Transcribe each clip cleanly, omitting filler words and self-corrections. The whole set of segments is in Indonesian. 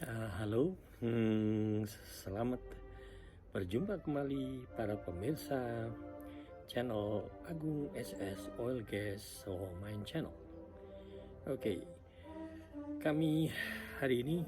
Halo, selamat berjumpa kembali para pemirsa channel Agung SS Oil Gas Solo Main Channel. Oke, kami hari ini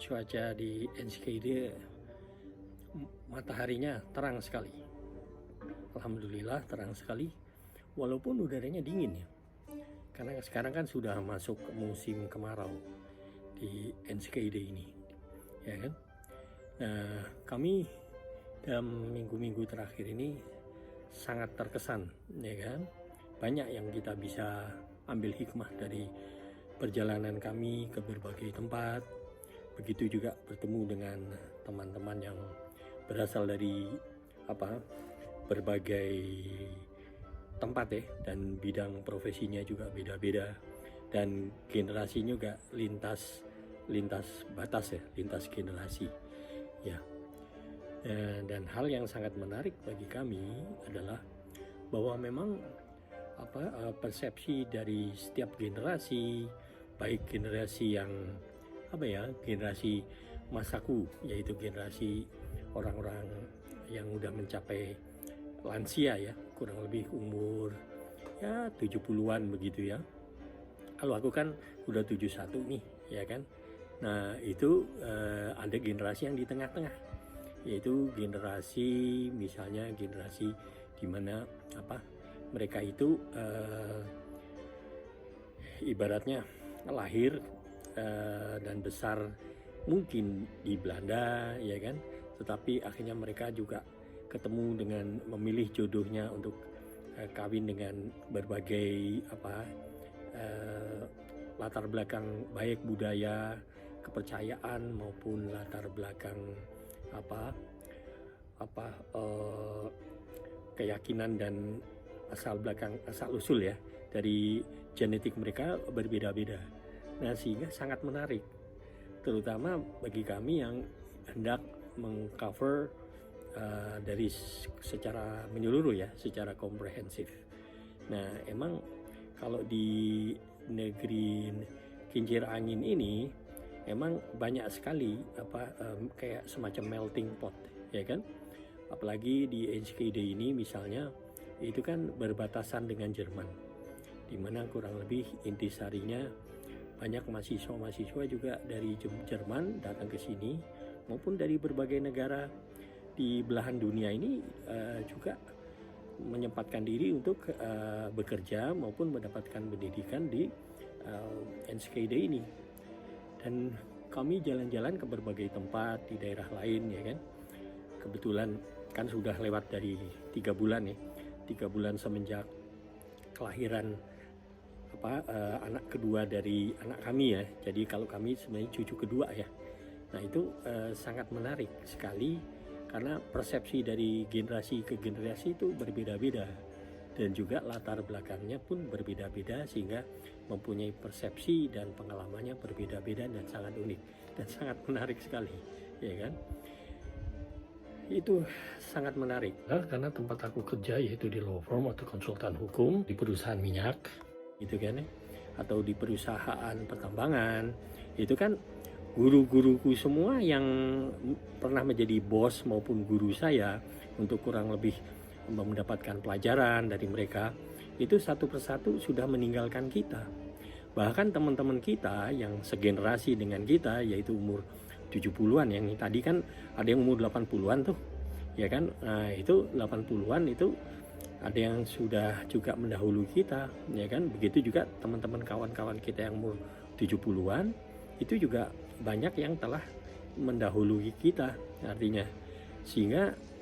cuaca di NCKD mataharinya terang sekali. Alhamdulillah terang sekali, walaupun udaranya dingin ya. Karena sekarang kan sudah masuk musim kemarau di NCKD ini, ya kan? Nah, kami dalam minggu-minggu terakhir ini sangat terkesan, ya kan? Banyak yang kita bisa ambil hikmah dari perjalanan kami ke berbagai tempat. Begitu juga bertemu dengan teman-teman yang berasal dari berbagai tempat ya, dan bidang profesinya juga beda-beda, dan generasinya juga lintas batas ya, lintas generasi ya. Dan hal yang sangat menarik bagi kami adalah bahwa memang persepsi dari setiap generasi, baik generasi yang generasi masaku, yaitu generasi orang-orang yang udah mencapai lansia ya, kurang lebih umur ya 70-an begitu ya. Kalau aku kan udah 71 nih, ya kan. Nah, itu ada generasi yang di tengah-tengah, yaitu generasi misalnya generasi di mana mereka itu ibaratnya lahir dan besar mungkin di Belanda, ya kan. Tetapi akhirnya mereka juga ketemu dengan memilih jodohnya untuk kawin dengan berbagai latar belakang, baik budaya, kepercayaan maupun latar belakang keyakinan dan asal usul ya, dari genetik mereka berbeda-beda. Nah, sehingga sangat menarik, terutama bagi kami yang hendak mengcover dari secara menyeluruh ya, secara komprehensif. Nah, emang kalau di negeri kincir angin ini emang banyak sekali kayak semacam melting pot, ya kan. Apalagi di NCKD ini misalnya, itu kan berbatasan dengan Jerman, dimana kurang lebih intisarinya banyak mahasiswa juga dari Jerman datang ke sini, maupun dari berbagai negara di belahan dunia ini juga menyempatkan diri untuk bekerja maupun mendapatkan pendidikan di NCKD ini. Dan kami jalan-jalan ke berbagai tempat di daerah lain, ya kan. Kebetulan kan sudah lewat dari 3 bulan ya, 3 bulan semenjak kelahiran anak kedua dari anak kami ya. Jadi kalau kami sebenarnya cucu kedua ya. Nah, itu sangat menarik sekali, karena persepsi dari generasi ke generasi itu berbeda-beda, dan juga latar belakangnya pun berbeda-beda, sehingga mempunyai persepsi dan pengalamannya berbeda-beda dan sangat unik dan sangat menarik sekali, ya kan. Itu sangat menarik karena tempat aku kerja yaitu di law firm atau konsultan hukum di perusahaan minyak gitu kan ya, atau di perusahaan pertambangan. Itu kan guru-guruku semua yang pernah menjadi bos maupun guru saya, untuk kurang lebih mendapatkan pelajaran dari mereka, itu satu persatu sudah meninggalkan kita. Bahkan teman-teman kita yang segenerasi dengan kita, yaitu umur 70-an, yang tadi kan ada yang umur 80-an tuh, ya kan. Nah, itu 80-an itu ada yang sudah juga mendahului kita, ya kan. Begitu juga teman-teman kawan-kawan kita yang umur 70-an, itu juga banyak yang telah mendahului kita artinya. Sehingga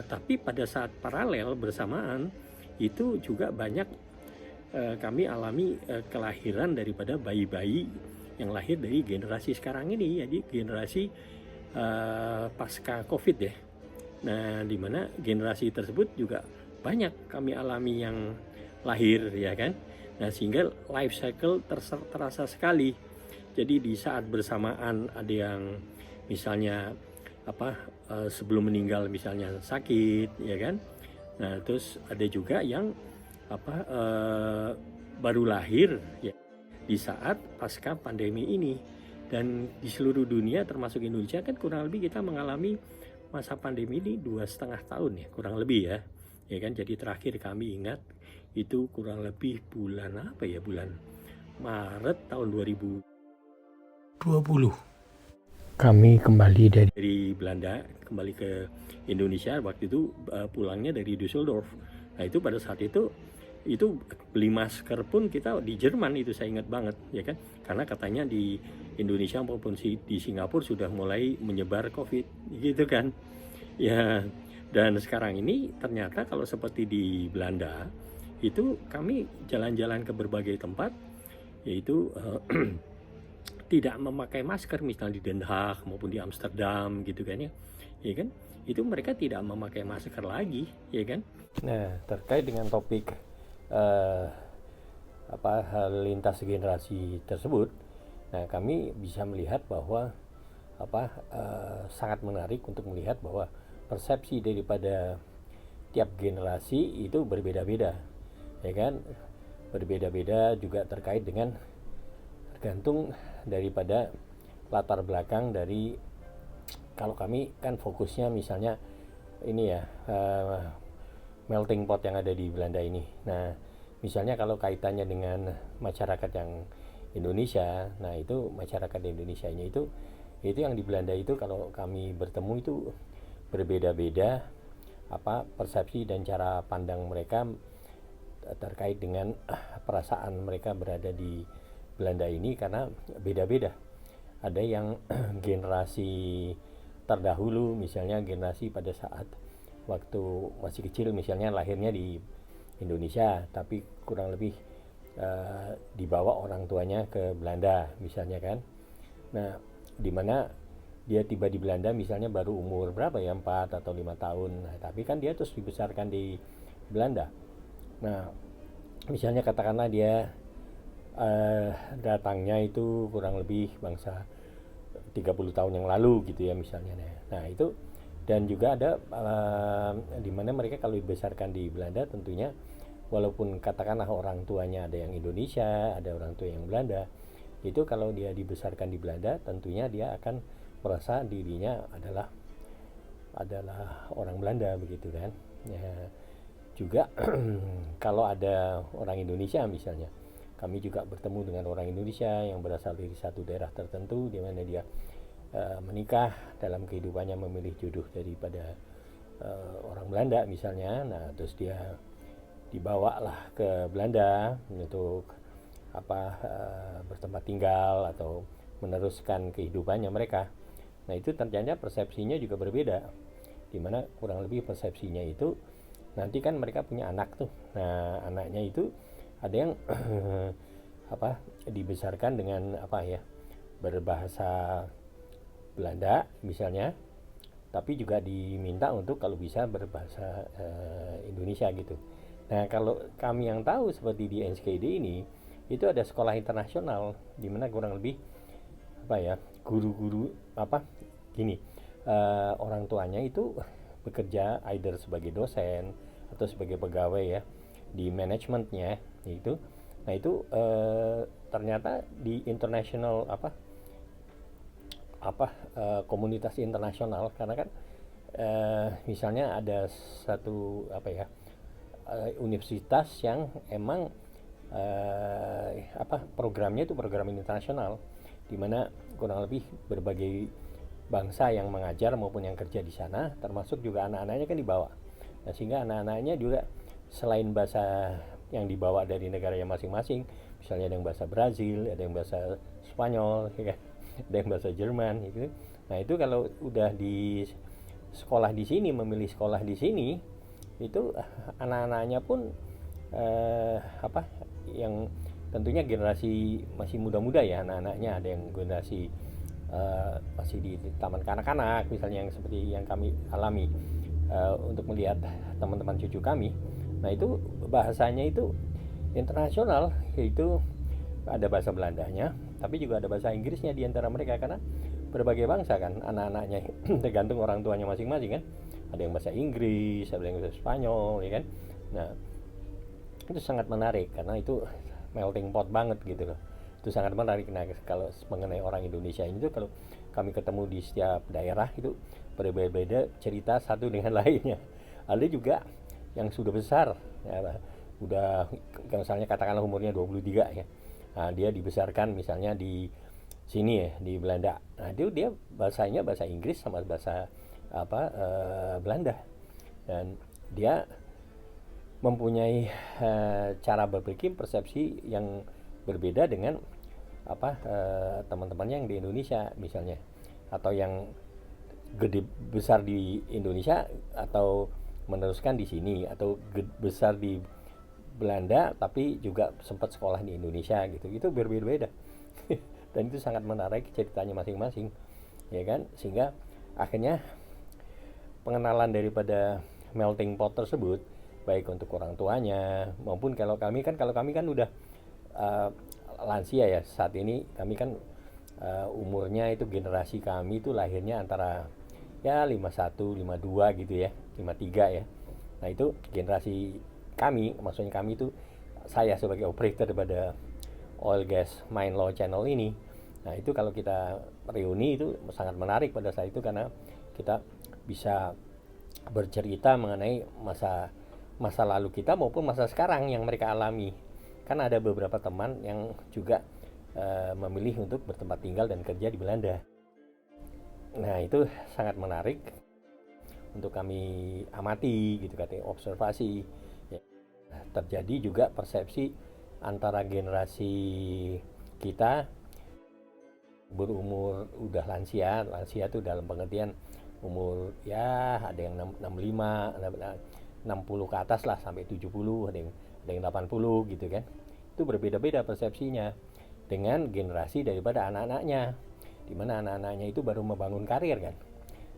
tapi pada saat paralel bersamaan itu juga banyak kami alami kelahiran daripada bayi-bayi yang lahir dari generasi sekarang ini, jadi generasi pasca COVID ya. Nah, dimana generasi tersebut juga banyak kami alami yang lahir, ya kan. Nah, sehingga life cycle terasa sekali. Jadi di saat bersamaan ada yang misalnya sebelum meninggal misalnya sakit, ya kan. Nah, terus ada juga yang baru lahir ya di saat pasca pandemi ini. Dan di seluruh dunia termasuk Indonesia kan kurang lebih kita mengalami masa pandemi ini 2,5 tahun ya, kurang lebih ya kan. Jadi terakhir kami ingat itu kurang lebih bulan apa ya, bulan Maret tahun 2020 kami kembali dari Belanda kembali ke Indonesia. Waktu itu pulangnya dari Düsseldorf. Nah itu pada saat itu beli masker pun kita di Jerman, itu saya ingat banget ya kan, karena katanya di Indonesia maupun di Singapura sudah mulai menyebar COVID gitu kan ya. Dan sekarang ini ternyata kalau seperti di Belanda itu kami jalan-jalan ke berbagai tempat yaitu tidak memakai masker, misalnya di Den Haag maupun di Amsterdam gitu kan ya kan, itu mereka tidak memakai masker lagi ya kan. Nah terkait dengan topik lintas generasi tersebut, nah kami bisa melihat bahwa sangat menarik untuk melihat bahwa persepsi daripada tiap generasi itu berbeda-beda ya kan, berbeda-beda juga terkait dengan tergantung daripada latar belakang dari, kalau kami kan fokusnya misalnya ini ya, melting pot yang ada di Belanda ini. Nah, misalnya kalau kaitannya dengan masyarakat yang Indonesia, nah itu masyarakat Indonesianya itu yang di Belanda itu kalau kami bertemu itu berbeda-beda persepsi dan cara pandang mereka terkait dengan perasaan mereka berada di Belanda ini, karena beda-beda. Ada yang generasi terdahulu, misalnya generasi pada saat waktu masih kecil, misalnya lahirnya di Indonesia tapi kurang lebih dibawa orang tuanya ke Belanda misalnya kan. Nah dimana dia tiba di Belanda misalnya baru umur berapa ya, 4 atau 5 tahun, nah, tapi kan dia terus dibesarkan di Belanda. Nah misalnya katakanlah dia datangnya itu kurang lebih bangsa 30 tahun yang lalu gitu ya misalnya. Nah itu, dan juga ada di mana mereka kalau dibesarkan di Belanda tentunya walaupun katakanlah orang tuanya ada yang Indonesia, ada orang tua yang Belanda, itu kalau dia dibesarkan di Belanda tentunya dia akan merasa dirinya adalah orang Belanda begitu kan ya. Juga kalau ada orang Indonesia misalnya, kami juga bertemu dengan orang Indonesia yang berasal dari satu daerah tertentu di mana dia menikah, dalam kehidupannya memilih jodoh daripada orang Belanda misalnya. Nah terus dia dibawalah ke Belanda untuk bertempat tinggal atau meneruskan kehidupannya mereka. Nah itu ternyata persepsinya juga berbeda, dimana kurang lebih persepsinya itu nanti kan mereka punya anak tuh. Nah anaknya itu ada yang dibesarkan dengan berbahasa Belanda misalnya, tapi juga diminta untuk kalau bisa berbahasa Indonesia gitu. Nah kalau kami yang tahu seperti di NSKD ini itu ada sekolah internasional di mana kurang lebih guru-guru orang tuanya itu bekerja either sebagai dosen atau sebagai pegawai ya di manajemennya itu. Nah itu ternyata di international komunitas internasional, karena kan misalnya ada satu universitas yang emang programnya itu program internasional, di mana kurang lebih berbagai bangsa yang mengajar maupun yang kerja di sana, termasuk juga anak-anaknya kan dibawa. Nah, sehingga anak-anaknya juga selain bahasa yang dibawa dari negaranya masing-masing, misalnya ada yang bahasa Brazil, ada yang bahasa Spanyol, ya kan? Ada yang bahasa Jerman gitu. Nah itu kalau udah di sekolah di sini, memilih sekolah di sini, itu anak-anaknya pun yang tentunya generasi masih muda-muda ya anak-anaknya, ada yang generasi masih di taman kanak-kanak misalnya, yang seperti yang kami alami untuk melihat teman-teman cucu kami. Nah itu bahasanya itu internasional, yaitu ada bahasa Belandanya tapi juga ada bahasa Inggrisnya di antara mereka, karena berbagai bangsa kan anak-anaknya tergantung orang tuanya masing-masing kan, ada yang bahasa Inggris, ada yang bahasa Spanyol ya kan. Nah itu sangat menarik karena itu melting pot banget gitu loh. Itu sangat menarik. Nah, kalau mengenai orang Indonesia ini tuh kalau kami ketemu di setiap daerah itu berbeda-beda cerita satu dengan lainnya. Ada juga yang sudah besar, ya, udah misalnya katakanlah umurnya 23 ya. Nah, dia dibesarkan misalnya di sini ya, di Belanda. Nah, dia bahasanya bahasa Inggris sama bahasa Belanda. Dan dia mempunyai cara berpikir, persepsi yang berbeda dengan teman-teman yang di Indonesia misalnya, atau yang gede besar di Indonesia atau meneruskan di sini, atau besar di Belanda tapi juga sempat sekolah di Indonesia gitu. Itu berbeda-beda. Dan itu sangat menarik ceritanya masing-masing, ya kan? Sehingga akhirnya pengenalan daripada melting pot tersebut, baik untuk orang tuanya maupun kalau kami kan udah uh, lansia ya saat ini. Kami kan umurnya itu, generasi kami itu lahirnya antara ya 51, 52 gitu ya, 53 ya. Nah, itu generasi kami, maksudnya kami itu saya sebagai operator daripada oil gas mine law channel ini. Nah, itu kalau kita reuni itu sangat menarik pada saat itu, karena kita bisa bercerita mengenai masa lalu kita maupun masa sekarang yang mereka alami. Kan ada beberapa teman yang juga memilih untuk bertempat tinggal dan kerja di Belanda. Nah, itu sangat menarik untuk kami amati gitu, katanya observasi ya. Terjadi juga persepsi antara generasi kita berumur udah lansia itu dalam pengertian umur ya ada yang 65, 60 ke atas lah sampai 70, ada yang 80 gitu kan. Itu berbeda-beda persepsinya dengan generasi daripada anak-anaknya, dimana anak-anaknya itu baru membangun karir kan.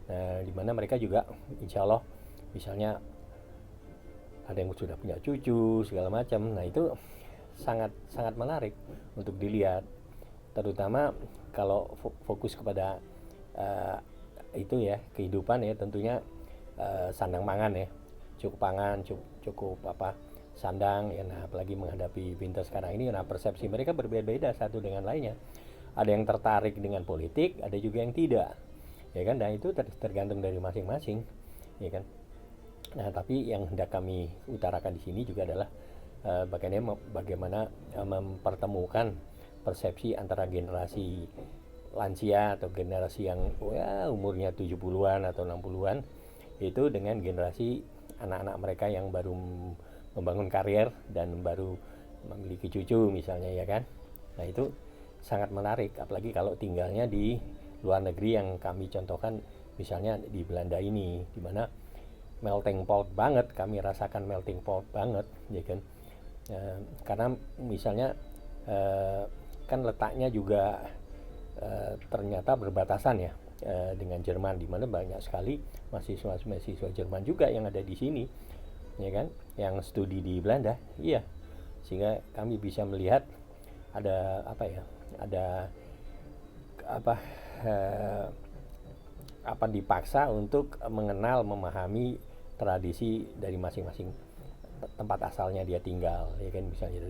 Nah, dimana mereka juga insya Allah misalnya ada yang sudah punya cucu segala macam. Nah, itu sangat sangat menarik untuk dilihat, terutama kalau fokus kepada itu ya, kehidupan ya, tentunya sandang pangan ya, cukup pangan, cukup sandang ya. Nah, apalagi menghadapi winter sekarang ini, nah persepsi mereka berbeda-beda satu dengan lainnya. Ada yang tertarik dengan politik, ada juga yang tidak, ya kan. Nah, itu tergantung dari masing-masing, ya kan. Nah, tapi yang hendak kami utarakan di sini juga adalah bagaimana mempertemukan persepsi antara generasi lansia atau generasi yang umurnya 70-an atau 60-an itu dengan generasi anak-anak mereka yang baru membangun karir dan baru memiliki cucu misalnya, ya kan. Nah, itu sangat menarik, apalagi kalau tinggalnya di luar negeri yang kami contohkan misalnya di Belanda ini, di mana melting pot banget, kami rasakan melting pot banget, ya kan. Karena misalnya kan letaknya juga ternyata berbatasan ya dengan Jerman, di mana banyak sekali mahasiswa Jerman juga yang ada di sini, ya kan, yang studi di Belanda. Iya, sehingga kami bisa melihat ada dipaksa untuk mengenal, memahami tradisi dari masing-masing tempat asalnya dia tinggal, ya kan. Misalnya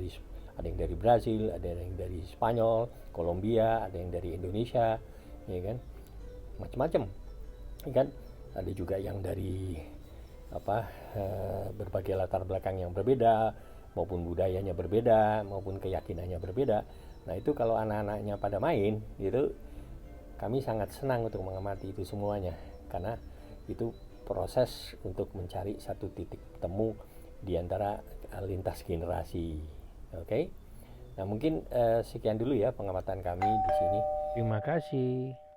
ada yang dari Brasil, ada yang dari Spanyol, Kolombia, ada yang dari Indonesia, ya kan, macam-macam, ya kan. Ada juga yang dari berbagai latar belakang yang berbeda, maupun budayanya berbeda, maupun keyakinannya berbeda. Nah, itu kalau anak-anaknya pada main gitu, kami sangat senang untuk mengamati itu semuanya, karena itu proses untuk mencari satu titik temu di antara lintas generasi. Oke. Nah, mungkin sekian dulu ya pengamatan kami di sini. Terima kasih.